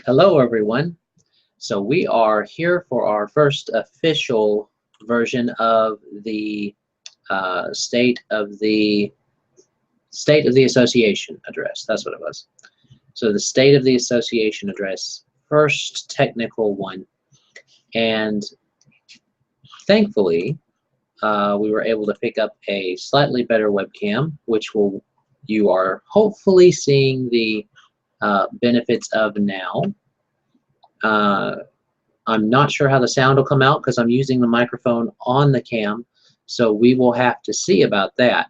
Hello, everyone. So we are here for our first official version of the State of the Association address. That's what it was. So the State of the Association address, first technical one, and thankfully we were able to pick up a slightly better webcam, which you are hopefully seeing the benefits of now. I'm not sure how the sound will come out because I'm using the microphone on the cam, so we will have to see about that.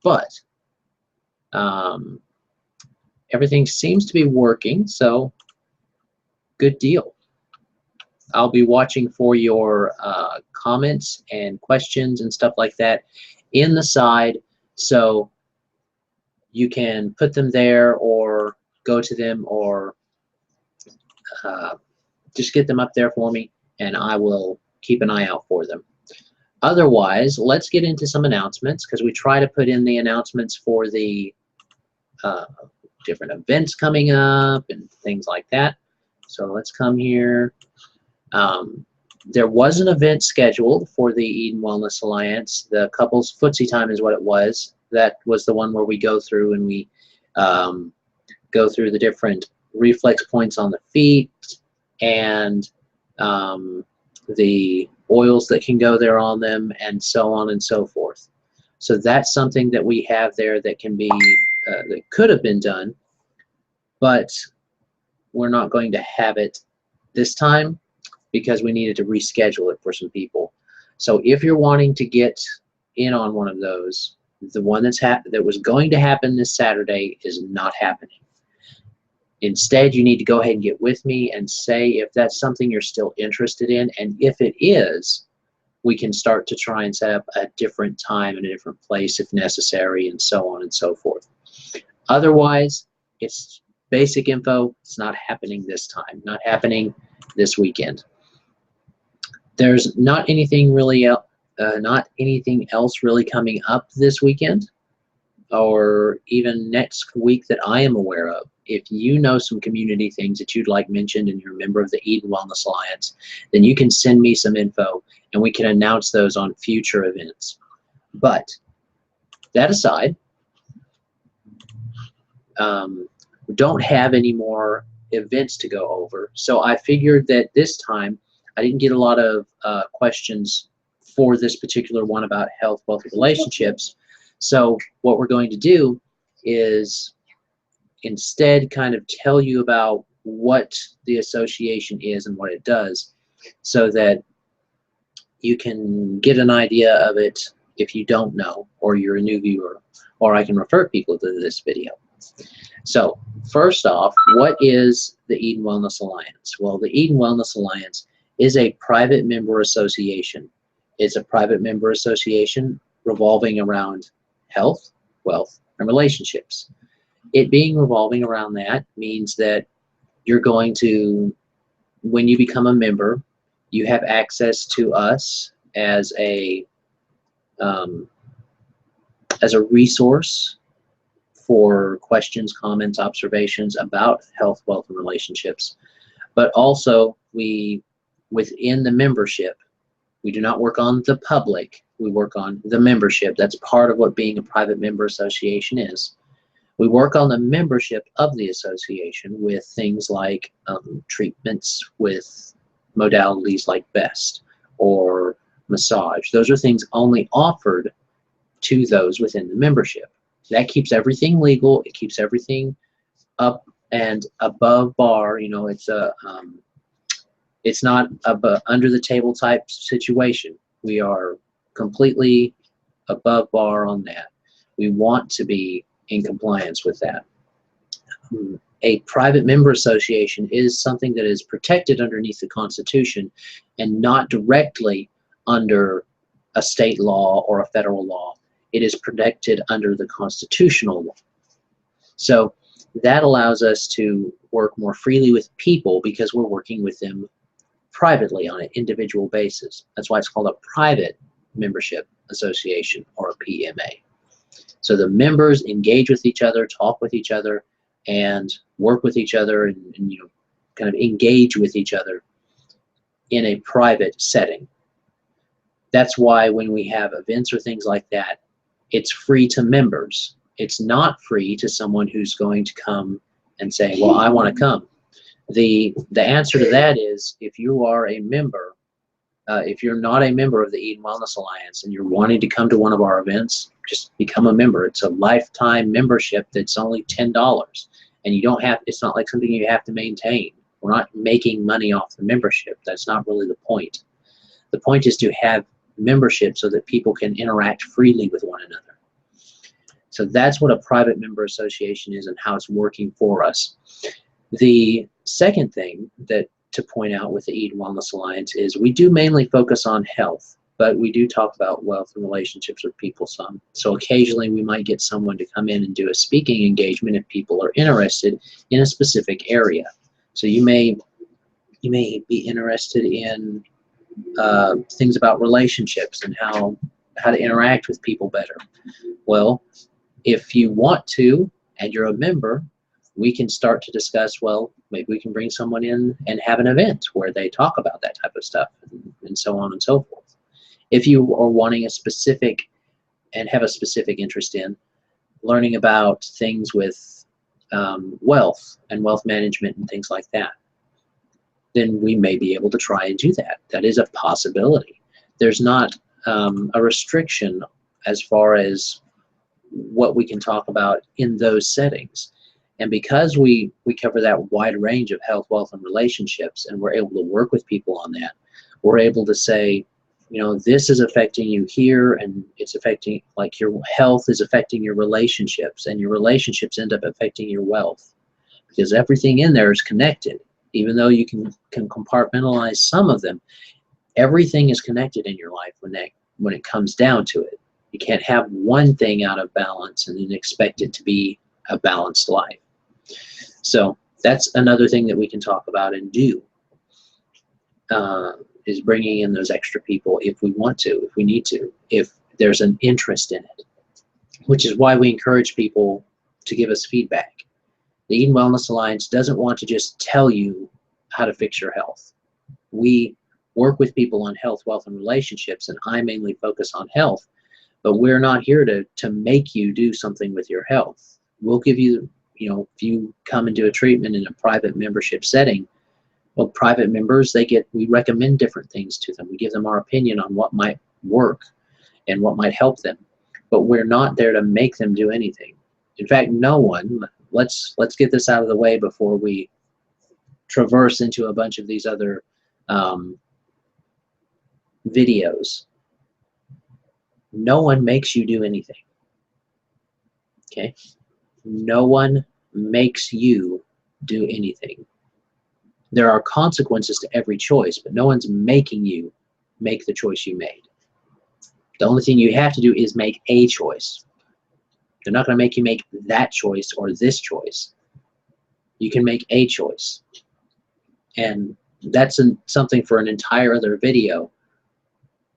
But everything seems to be working, so good deal. I'll be watching for your comments and questions and stuff like that in the side, so you can put them there or go to them or just get them up there for me, and I will keep an eye out for them. Otherwise, let's get into some announcements because we try to put in the announcements for the different events coming up and things like that. So let's come here. There was an event scheduled for the Eden Wellness Alliance. The couples footsie time is what it was. That was the one where we go through and we go through the different reflex points on the feet and the oils that can go there on them and so on and so forth. So that's something that we have there that can be that could have been done, but we're not going to have it this time because we needed to reschedule it for some people. So if you're wanting to get in on one of those, the one that was going to happen this Saturday is not happening. Instead, you need to go ahead and get with me and say if that's something you're still interested in, and if it is, we can start to try and set up a different time and a different place if necessary, and so on and so forth. Otherwise, it's basic info. It's not happening this time, not happening this weekend. There's not anything else really coming up this weekend or even next week that I am aware of. If you know some community things that you'd like mentioned and you're a member of the Eden Wellness Alliance, then you can send me some info and we can announce those on future events. But that aside, we don't have any more events to go over. So I figured that this time, I didn't get a lot of questions for this particular one about health, wealth, and relationships. So what we're going to do is instead kind of tell you about what the association is and what it does so that you can get an idea of it if you don't know or you're a new viewer, or I can refer people to this video. So first off, what is the Eden Wellness Alliance? Well, the Eden Wellness Alliance is a private member association. It's a private member association revolving around health, wealth, and relationships. It being revolving around that means that you're going to, when you become a member, you have access to us as a resource for questions, comments, observations about health, wealth, and relationships. But also, within the membership, we do not work on the public, we work on the membership. That's part of what being a private member association is. We work on the membership of the association with things like treatments with modalities like BEST or massage. Those are things only offered to those within the membership. That keeps everything legal. It keeps everything up and above bar. You know, it's not a under the table type situation. We are completely above bar on that. We want to be in compliance with that. A private member association is something that is protected underneath the Constitution and not directly under a state law or a federal law. It is protected under the constitutional law. So that allows us to work more freely with people because we're working with them privately on an individual basis. That's why it's called a private membership association, or a PMA. So the members engage with each other, talk with each other, and work with each other, and you know, kind of engage with each other in a private setting. That's why when we have events or things like that, it's free to members. It's not free to someone who's going to come and say, well, I want to come. The answer to that is, if you are a member, if you're not a member of the Eden Wellness Alliance and you're wanting to come to one of our events, just become a member. It's a lifetime membership that's only $10, and you don't have, it's not like something you have to maintain. We're not making money off the membership. That's not really the point. The point is to have membership so that people can interact freely with one another. So that's what a private member association is and how it's working for us. The second thing that to point out with the Eden Wellness Alliance is we do mainly focus on health, but we do talk about wealth and relationships with people some. So occasionally we might get someone to come in and do a speaking engagement if people are interested in a specific area. So you may be interested in things about relationships and how to interact with people better. Well, if you want to and you're a member, we can start to discuss, well, maybe we can bring someone in and have an event where they talk about that type of stuff, and so on and so forth. If you are wanting a specific and have a specific interest in learning about things with wealth and wealth management and things like that, then we may be able to try and do that. That is a possibility. There's not a restriction as far as what we can talk about in those settings. And because we cover that wide range of health, wealth, and relationships, and we're able to work with people on that, we're able to say, you know, this is affecting you here, and it's affecting, like, your health is affecting your relationships, and your relationships end up affecting your wealth, because everything in there is connected. Even though you can compartmentalize some of them, everything is connected in your life when it comes down to it. You can't have one thing out of balance and then expect it to be a balanced life. So that's another thing that we can talk about and do, is bringing in those extra people if we want to, if we need to, if there's an interest in it, which is why we encourage people to give us feedback. The Eden Wellness Alliance doesn't want to just tell you how to fix your health. We work with people on health, wealth, and relationships, and I mainly focus on health, but we're not here to make you do something with your health. We'll give you, you know, if you come and do a treatment in a private membership setting, well, private members, we recommend different things to them. We give them our opinion on what might work and what might help them, but we're not there to make them do anything. In fact, no one, let's get this out of the way before we traverse into a bunch of these other videos. No one makes you do anything, okay? No one makes you do anything. There are consequences to every choice, but no one's making you make the choice you made. The only thing you have to do is make a choice. They're not going to make you make that choice or this choice. You can make a choice. And that's something for an entire other video,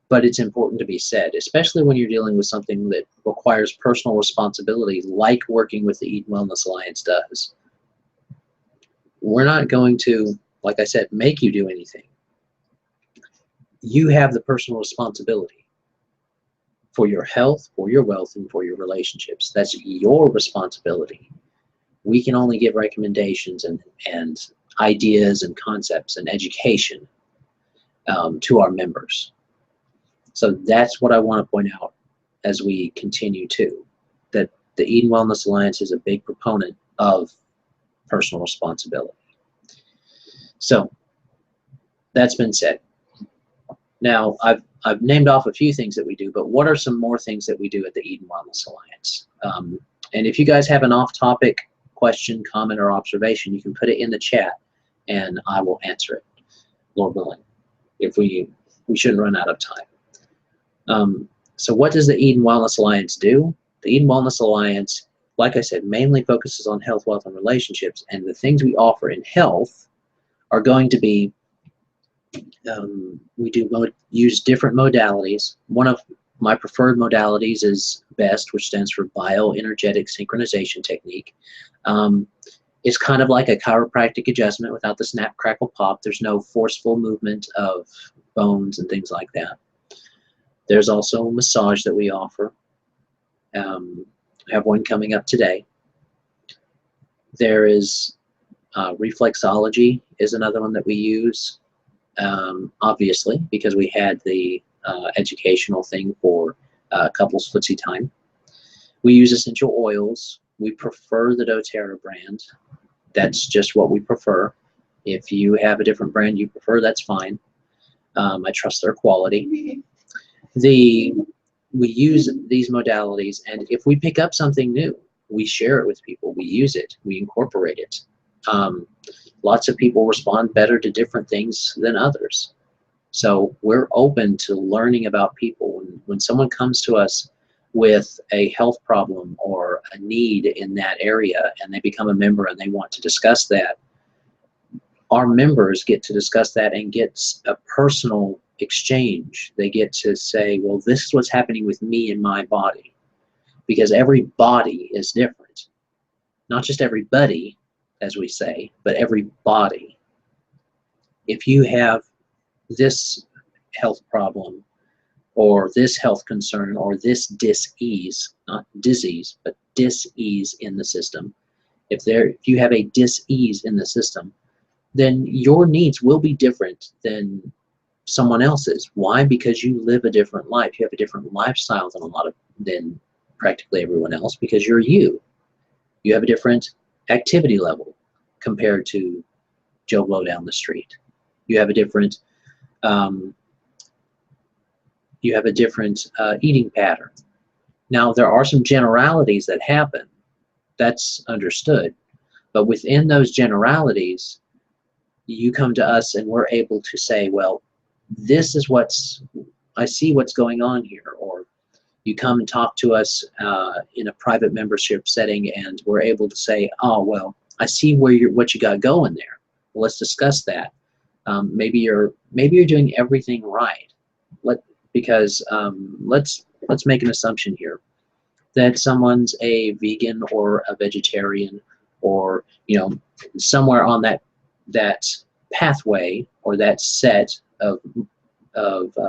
but it's important to be said, especially when you're dealing with something that requires personal responsibility, like working with the Eden Wellness Alliance does. We're not going to, like I said, make you do anything. You have the personal responsibility for your health, for your wealth, and for your relationships. That's your responsibility. We can only give recommendations and ideas and concepts and education to our members. So that's what I want to point out as we continue to, that the Eden Wellness Alliance is a big proponent of personal responsibility. So that's been said. Now, I've named off a few things that we do, but what are some more things that we do at the Eden Wellness Alliance? And if you guys have an off-topic question, comment, or observation, you can put it in the chat, and I will answer it, Lord willing, if we shouldn't run out of time. So what does the Eden Wellness Alliance do? The Eden Wellness Alliance, like I said, mainly focuses on health, wealth, and relationships, and the things we offer in health are going to be, we use different modalities. One of my preferred modalities is BEST, which stands for Bioenergetic Synchronization Technique. It's kind of like a chiropractic adjustment without the snap, crackle, pop. There's no forceful movement of bones and things like that. There's also a massage that we offer. I have one coming up today. There is reflexology is another one that we use, obviously, because we had the educational thing for couples footsie time. We use essential oils. We prefer the doTERRA brand. That's just what we prefer. If you have a different brand you prefer, that's fine. I trust their quality. We use these modalities, and if we pick up something new, we share it with people. We use it. We incorporate it. Lots of people respond better to different things than others. So we're open to learning about people. When someone comes to us with a health problem or a need in that area and they become a member and they want to discuss that, our members get to discuss that and get a personal exchange. They get to say, well, this is what's happening with me in my body, because every body is different. Not just everybody, as we say, but every body. If you have this health problem or this health concern or this dis-ease, not disease, but dis-ease in the system, if you have a dis-ease in the system, then your needs will be different than someone else's. Why? Because you live a different life. You have a different lifestyle than practically everyone else, because you're you. You have a different activity level compared to Joe Blow down the street. You have a different eating pattern. Now, there are some generalities that happen. That's understood. But within those generalities, you come to us and we're able to say, well, this is I see what's going on here. Or you come and talk to us in a private membership setting and we're able to say, oh, well, I see what you got going there. Well, let's discuss that. Maybe you're doing everything right. Because let's make an assumption here that someone's a vegan or a vegetarian, or somewhere on that pathway or that set of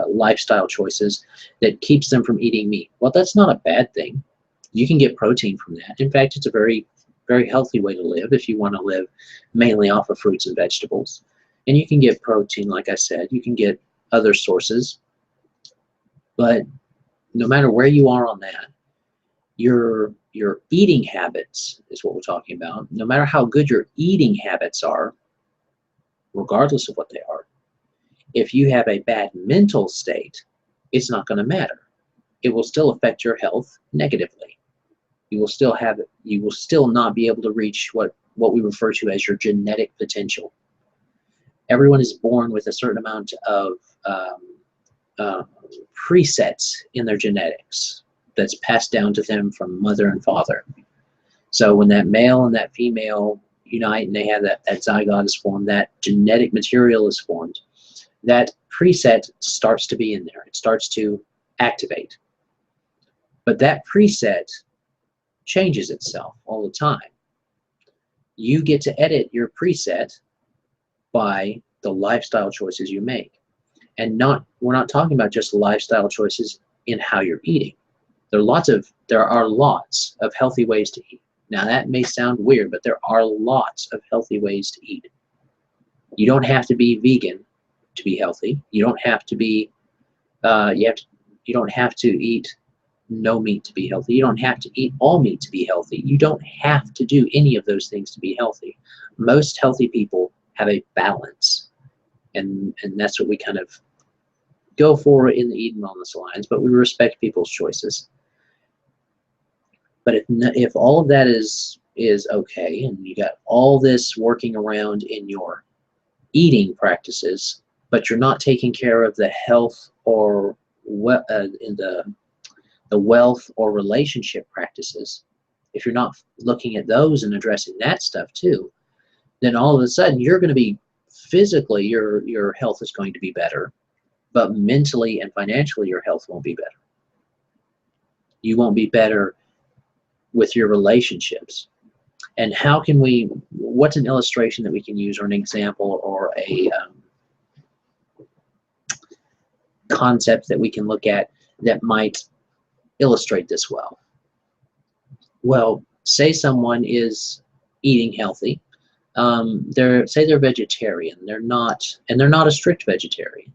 lifestyle choices that keeps them from eating meat. Well, that's not a bad thing. You can get protein from that. In fact, it's a very, very healthy way to live if you want to live mainly off of fruits and vegetables. And you can get protein, like I said. You can get other sources. But no matter where you are on that, your eating habits is what we're talking about. No matter how good your eating habits are, regardless of what they are, if you have a bad mental state, it's not going to matter. It will still affect your health negatively. You will still not be able to reach what we refer to as your genetic potential. Everyone is born with a certain amount of presets in their genetics that's passed down to them from mother and father. So when that male and that female unite and they have that zygote is formed, that genetic material is formed, that preset starts to be in there. It starts to activate. But that preset changes itself all the time. You get to edit your preset by the lifestyle choices you make. And we're not talking about just lifestyle choices in how you're eating. There are lots of healthy ways to eat. Now that may sound weird, but there are lots of healthy ways to eat. You don't have to be vegan to be healthy. You don't have to be you don't have to eat no meat to be healthy. You don't have to eat all meat to be healthy. You don't have to do any of those things to be healthy. Most healthy people have a balance. And that's what we kind of go for in the Eden Wellness Alliance, but we respect people's choices. But if all of that is okay, and you got all this working around in your eating practices, but you're not taking care of the health or in the wealth or relationship practices, if you're not looking at those and addressing that stuff too, then all of a sudden you're going to be physically, your health is going to be better, but mentally and financially your health won't be better. You won't be better with your relationships. And how can we, what's an illustration that we can use, or an example, or a concept that we can look at that might illustrate this well? Well, say someone is eating healthy. Say they're vegetarian. They're not, and they're not a strict vegetarian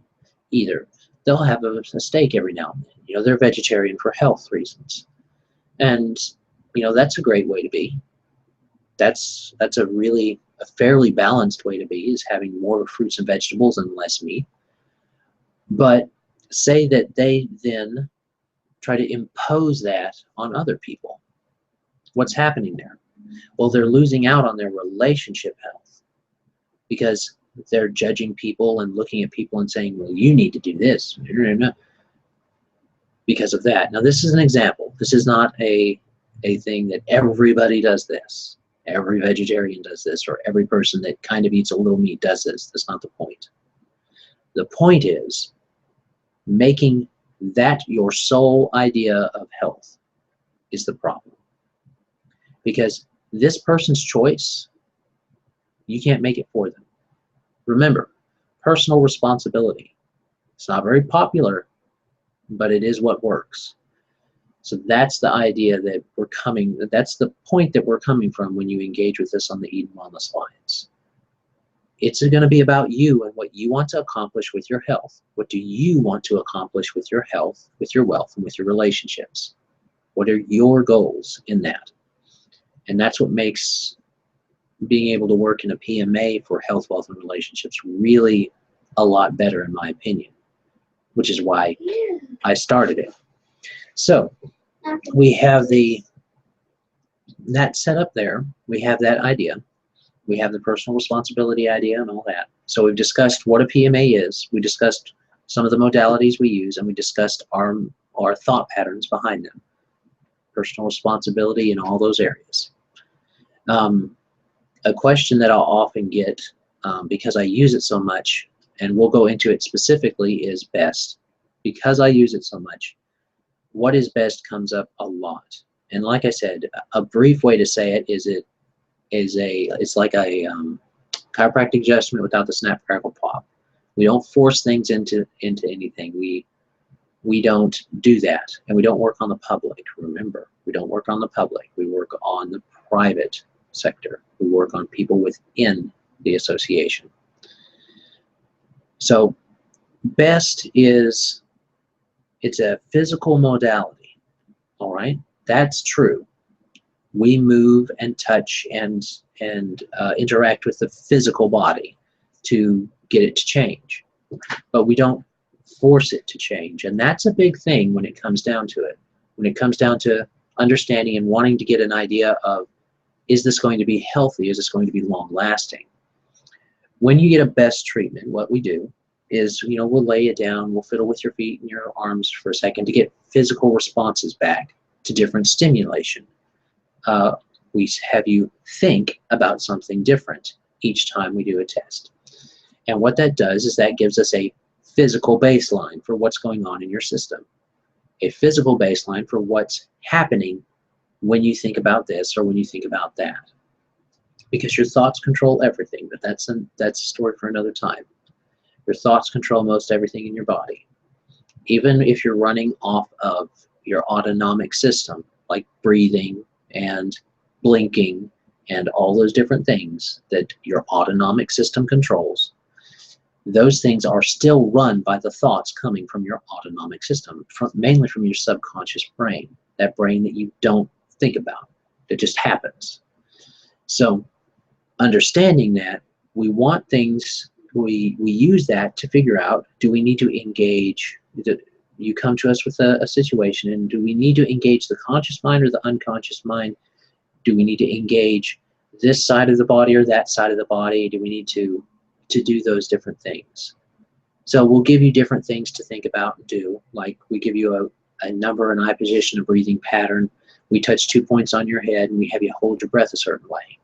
either. They'll have a steak every now and then. You know, they're vegetarian for health reasons, and you know that's a great way to be. That's a fairly balanced way to be, is having more fruits and vegetables and less meat. But say that they then try to impose that on other people. What's happening there? Well, they're losing out on their relationship health, because they're judging people and looking at people and saying, well, you need to do this because of that. Now, this is an example. This is not a thing that everybody does this. Every vegetarian does this, or every person that kind of eats a little meat does this. That's not the point. The point is making that your sole idea of health is the problem. Because this person's choice, you can't make it for them. Remember, personal responsibility. It's not very popular, but it is what works. So that's the idea that that's the point that we're coming from when you engage with us on the Eden Wellness Alliance. It's going to be about you and what you want to accomplish with your health. What do you want to accomplish with your health, with your wealth, and with your relationships? What are your goals in that? And that's what makes being able to work in a PMA for health, wealth, and relationships really a lot better, in my opinion, which is why I started it. So we have that set up there. We have that idea. We have the personal responsibility idea and all that. So we've discussed what a PMA is. We discussed some of the modalities we use, and we discussed our thought patterns behind them. Personal responsibility in all those areas. A question that I'll often get, because I use it so much, and we'll go into it specifically, is best. Because I use it so much, what is best comes up a lot. And like I said, a brief way to say it is it's like a chiropractic adjustment without the snap, crackle, pop. We don't force things into anything. We don't do that, and we don't work on the public. Remember, we don't work on the public. We work on the private sector. We work on people within the association. So best is, it's a physical modality. All right, that's true. We move and touch and interact with the physical body to get it to change, but we don't force it to change. And that's a big thing when it comes down to it. When it comes down to understanding and wanting to get an idea of, is this going to be healthy? Is this going to be long lasting? When you get a best treatment, what we do is, we'll lay it down, we'll fiddle with your feet and your arms for a second to get physical responses back to different stimulation. We have you think about something different each time we do a test. And what that does is that gives us a physical baseline for what's going on in your system. A physical baseline for what's happening when you think about this or when you think about that. Because your thoughts control everything, but that's a story for another time. Your thoughts control most everything in your body. Even if you're running off of your autonomic system, like breathing and blinking and all those different things that your autonomic system controls, those things are still run by the thoughts coming from your autonomic system, mainly from your subconscious brain, that brain that you don't think about, that just happens. So understanding that, we want things, we use that to figure out, do we need to engage, you come to us with a situation, and do we need to engage the conscious mind or the unconscious mind? Do we need to engage this side of the body or that side of the body? Do we need to do those different things? So we'll give you different things to think about and do, like we give you a number, an eye position, a breathing pattern. We touch 2 points on your head, and we have you hold your breath a certain way.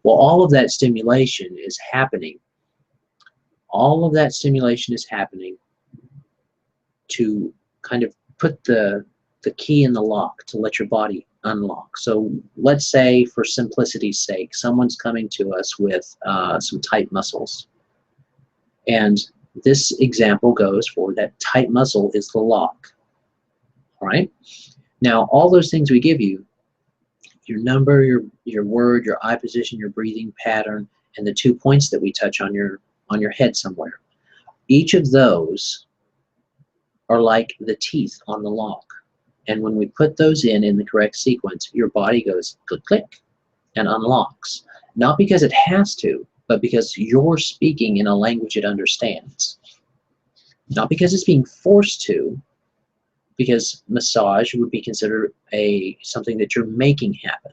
Well, all of that stimulation is happening. All of that stimulation is happening to kind of put the key in the lock to let your body unlock. So let's say, for simplicity's sake, someone's coming to us with some tight muscles. And this example goes for that tight muscle is the lock. All right? Now, all those things we give you, your number, your word, your eye position, your breathing pattern, and the 2 points that we touch on your head somewhere, each of those are like the teeth on the lock. And when we put those in the correct sequence, your body goes click, click, and unlocks. Not because it has to, but because you're speaking in a language it understands. Not because it's being forced to, because massage would be considered something that you're making happen.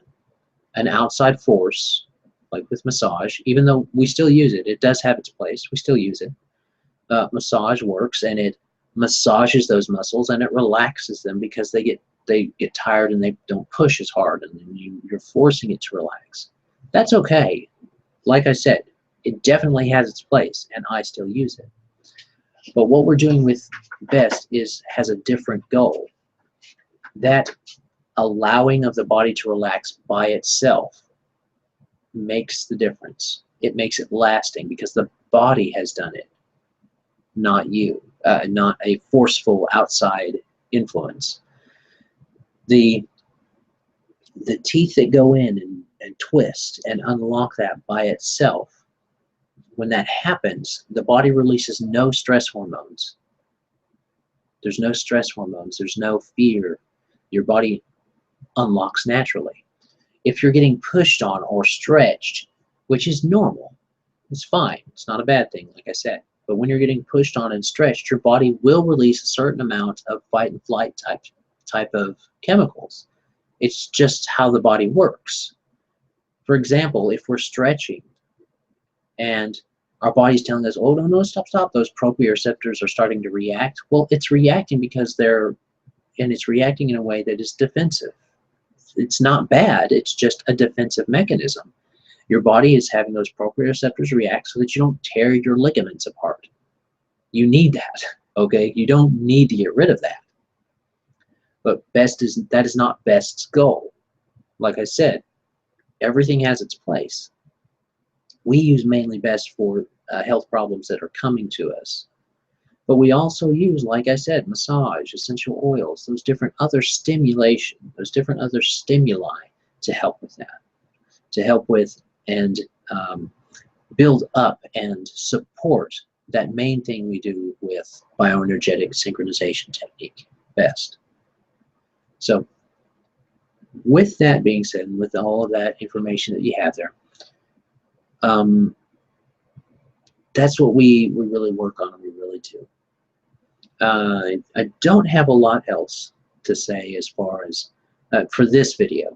An outside force, like with massage, even though we still use it, it does have its place, we still use it. Massage works, and it massages those muscles, and it relaxes them because they get tired and they don't push as hard, and then you're forcing it to relax. That's okay. Like I said, it definitely has its place, and I still use it. But what we're doing with BEST has a different goal. That allowing of the body to relax by itself makes the difference. It makes it lasting because the body has done it, not you, not a forceful outside influence. The teeth that go in and twist and unlock that by itself, when that happens, the body releases no stress hormones. There's no stress hormones. There's no fear. Your body unlocks naturally. If you're getting pushed on or stretched, which is normal, it's fine. It's not a bad thing, like I said. But when you're getting pushed on and stretched, your body will release a certain amount of fight and flight type of chemicals. It's just how the body works. For example, if we're stretching and our body's telling us, oh, no, stop, those proprioceptors are starting to react. Well, it's reacting because it's reacting in a way that is defensive. It's not bad, it's just a defensive mechanism. Your body is having those proprioceptors react so that you don't tear your ligaments apart. You need that, okay? You don't need to get rid of that. But that is not BEST's goal. Like I said, everything has its place. We use mainly BEST for health problems that are coming to us. But we also use, like I said, massage, essential oils, those different other stimulation, those different other stimuli to help with that, to help with and build up and support that main thing we do with bioenergetic synchronization technique, BEST. So with that being said, and with all of that information that you have there, that's what we really work on, and we really do. I don't have a lot else to say as far as for this video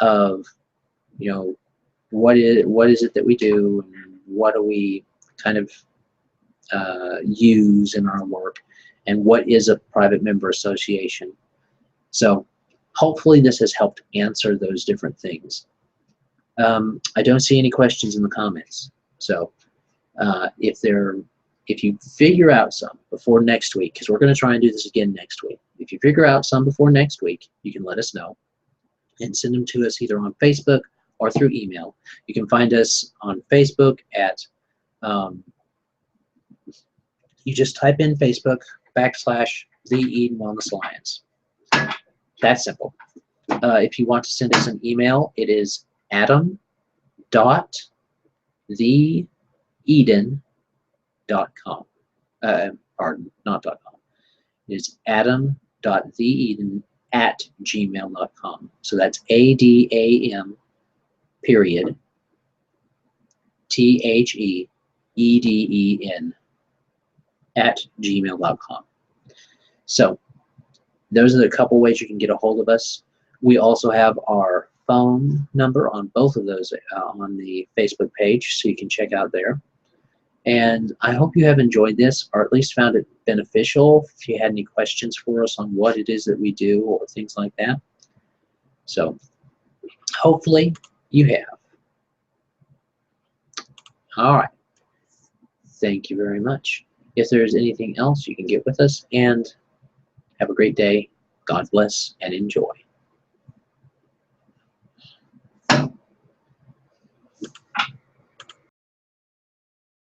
of, you know, what is it that we do, and what do we kind of use in our work, and what is a private member association. So hopefully this has helped answer those different things. I don't see any questions in the comments, so if you figure out some before next week, because we're going to try and do this again next week, if you figure out some before next week, you can let us know and send them to us either on Facebook or through email. You can find us on Facebook at, you just type in Facebook / The Eden Wellness Alliance. That's simple. If you want to send us an email, it is adam.theeden.com. Pardon, not .com. It is adam.theeden@gmail.com. So that's ADAM period THEEDEN @gmail.com. So those are the couple ways you can get a hold of us. We also have our phone number on both of those on the Facebook page, so you can check out there. And I hope you have enjoyed this, or at least found it beneficial. If you had any questions for us on what it is that we do or things like that. So hopefully you have. All right. Thank you very much. If there's anything else, you can get with us, and have a great day. God bless and enjoy.